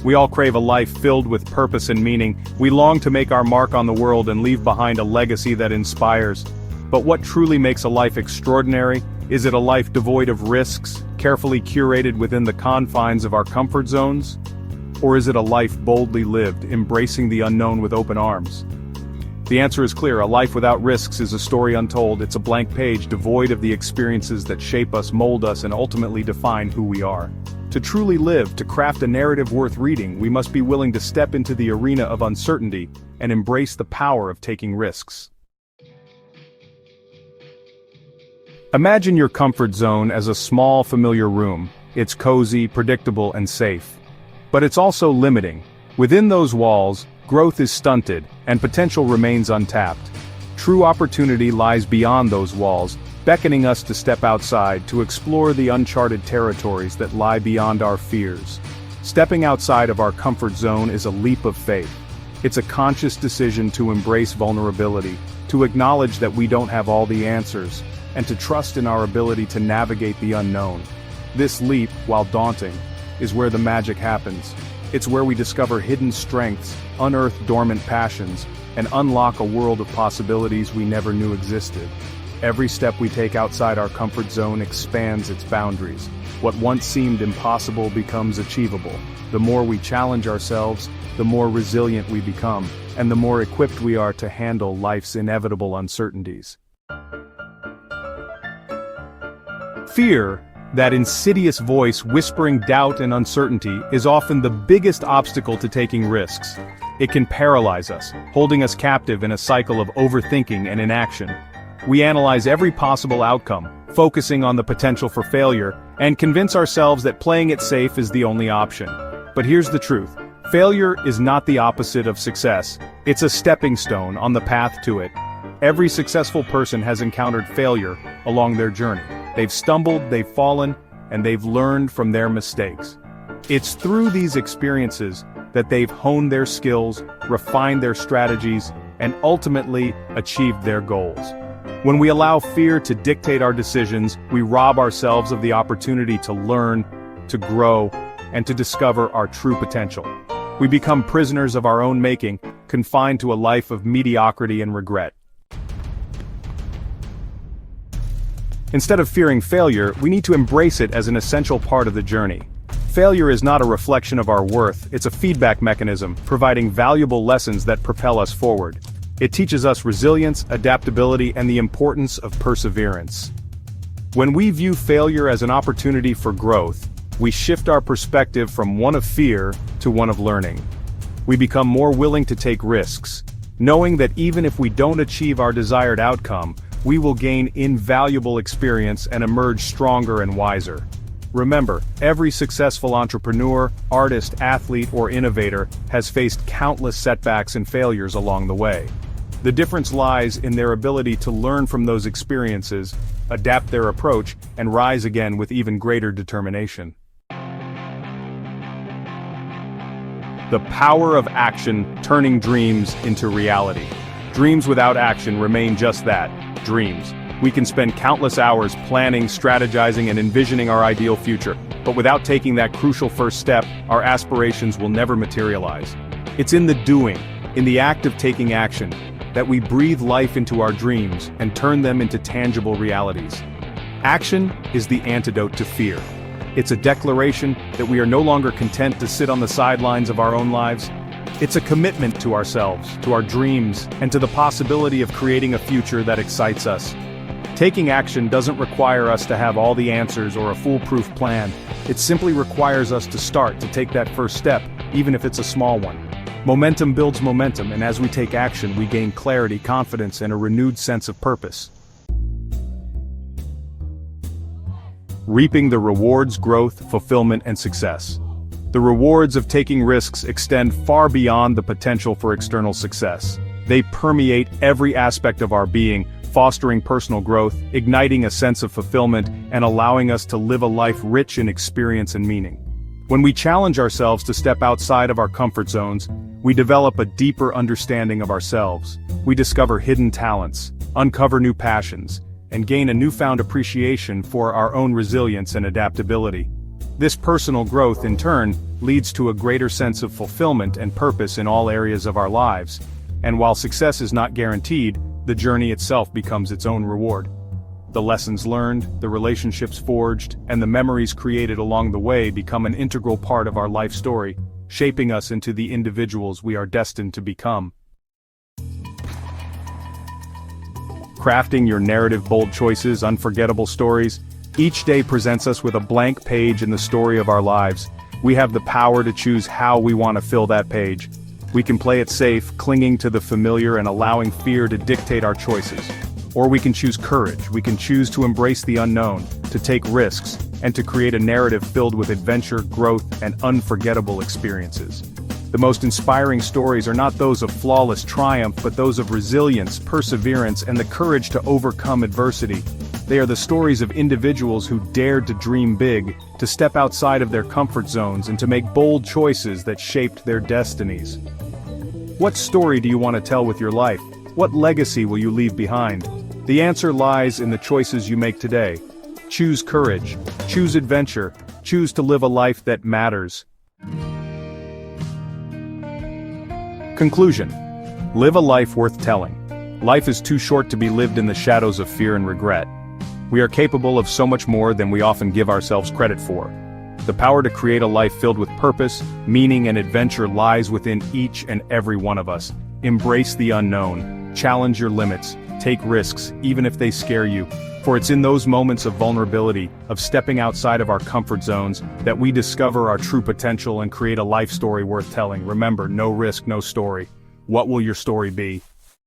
We all crave a life filled with purpose and meaning. We long to make our mark on the world and leave behind a legacy that inspires. But what truly makes a life extraordinary? Is it a life devoid of risks, carefully curated within the confines of our comfort zones? Or is it a life boldly lived, embracing the unknown with open arms? The answer is clear. A life without risks is a story untold. It's a blank page devoid of the experiences that shape us, mold us, and ultimately define who we are. To truly live, to craft a narrative worth reading, we must be willing to step into the arena of uncertainty and embrace the power of taking risks. Imagine your comfort zone as a small, familiar room. It's cozy, predictable, and safe. But it's also limiting. Within those walls, growth is stunted, and potential remains untapped. True opportunity lies beyond those walls, beckoning us to step outside, to explore the uncharted territories that lie beyond our fears. Stepping outside of our comfort zone is a leap of faith. It's a conscious decision to embrace vulnerability, to acknowledge that we don't have all the answers, and to trust in our ability to navigate the unknown. This leap, while daunting, is where the magic happens. It's where we discover hidden strengths, unearth dormant passions, and unlock a world of possibilities we never knew existed. Every step we take outside our comfort zone expands its boundaries. What once seemed impossible becomes achievable. The more we challenge ourselves, the more resilient we become, and the more equipped we are to handle life's inevitable uncertainties. Fear, that insidious voice whispering doubt and uncertainty, is often the biggest obstacle to taking risks. It can paralyze us, holding us captive in a cycle of overthinking and inaction. We analyze every possible outcome, focusing on the potential for failure, and convince ourselves that playing it safe is the only option. But here's the truth. Failure is not the opposite of success. It's a stepping stone on the path to it. Every successful person has encountered failure along their journey. They've stumbled, they've fallen, and they've learned from their mistakes. It's through these experiences that they've honed their skills, refined their strategies, and ultimately achieved their goals. When we allow fear to dictate our decisions, we rob ourselves of the opportunity to learn, to grow, and to discover our true potential. We become prisoners of our own making, confined to a life of mediocrity and regret. Instead of fearing failure, we need to embrace it as an essential part of the journey. Failure is not a reflection of our worth, it's a feedback mechanism, providing valuable lessons that propel us forward. It teaches us resilience, adaptability, and the importance of perseverance. When we view failure as an opportunity for growth, we shift our perspective from one of fear to one of learning. We become more willing to take risks, knowing that even if we don't achieve our desired outcome, we will gain invaluable experience and emerge stronger and wiser. Remember, every successful entrepreneur, artist, athlete, or innovator has faced countless setbacks and failures along the way. The difference lies in their ability to learn from those experiences, adapt their approach, and rise again with even greater determination. The power of action, turning dreams into reality. Dreams without action remain just that, dreams. We can spend countless hours planning, strategizing, and envisioning our ideal future, but without taking that crucial first step, our aspirations will never materialize. It's in the doing, in the act of taking action, that we breathe life into our dreams and turn them into tangible realities. Action is the antidote to fear. It's a declaration that we are no longer content to sit on the sidelines of our own lives. It's a commitment to ourselves, to our dreams, and to the possibility of creating a future that excites us. Taking action doesn't require us to have all the answers or a foolproof plan. It simply requires us to start, to take that first step, even if it's a small one. Momentum builds momentum, and as we take action, we gain clarity, confidence, and a renewed sense of purpose. Reaping the rewards, growth, fulfillment, and success. The rewards of taking risks extend far beyond the potential for external success. They permeate every aspect of our being, fostering personal growth, igniting a sense of fulfillment, and allowing us to live a life rich in experience and meaning. When we challenge ourselves to step outside of our comfort zones, we develop a deeper understanding of ourselves. We discover hidden talents, uncover new passions, and gain a newfound appreciation for our own resilience and adaptability. This personal growth, in turn, leads to a greater sense of fulfillment and purpose in all areas of our lives. And while success is not guaranteed, the journey itself becomes its own reward. The lessons learned, the relationships forged, and the memories created along the way become an integral part of our life story, shaping us into the individuals we are destined to become. Crafting your narrative: bold choices, unforgettable stories. Each day presents us with a blank page in the story of our lives. We have the power to choose how we want to fill that page. We can play it safe, clinging to the familiar and allowing fear to dictate our choices. Or we can choose courage. We can choose to embrace the unknown, to take risks, and to create a narrative filled with adventure, growth, and unforgettable experiences. The most inspiring stories are not those of flawless triumph, but those of resilience, perseverance, and the courage to overcome adversity. They are the stories of individuals who dared to dream big, to step outside of their comfort zones, and to make bold choices that shaped their destinies. What story do you want to tell with your life? What legacy will you leave behind? The answer lies in the choices you make today. Choose courage, choose adventure, choose to live a life that matters. Conclusion: live a life worth telling. Life is too short to be lived in the shadows of fear and regret. We are capable of so much more than we often give ourselves credit for. The power to create a life filled with purpose, meaning, and adventure lies within each and every one of us. Embrace the unknown, challenge your limits, take risks, even if they scare you. For it's in those moments of vulnerability, of stepping outside of our comfort zones, that we discover our true potential and create a life story worth telling. Remember, no risk, no story. What will your story be?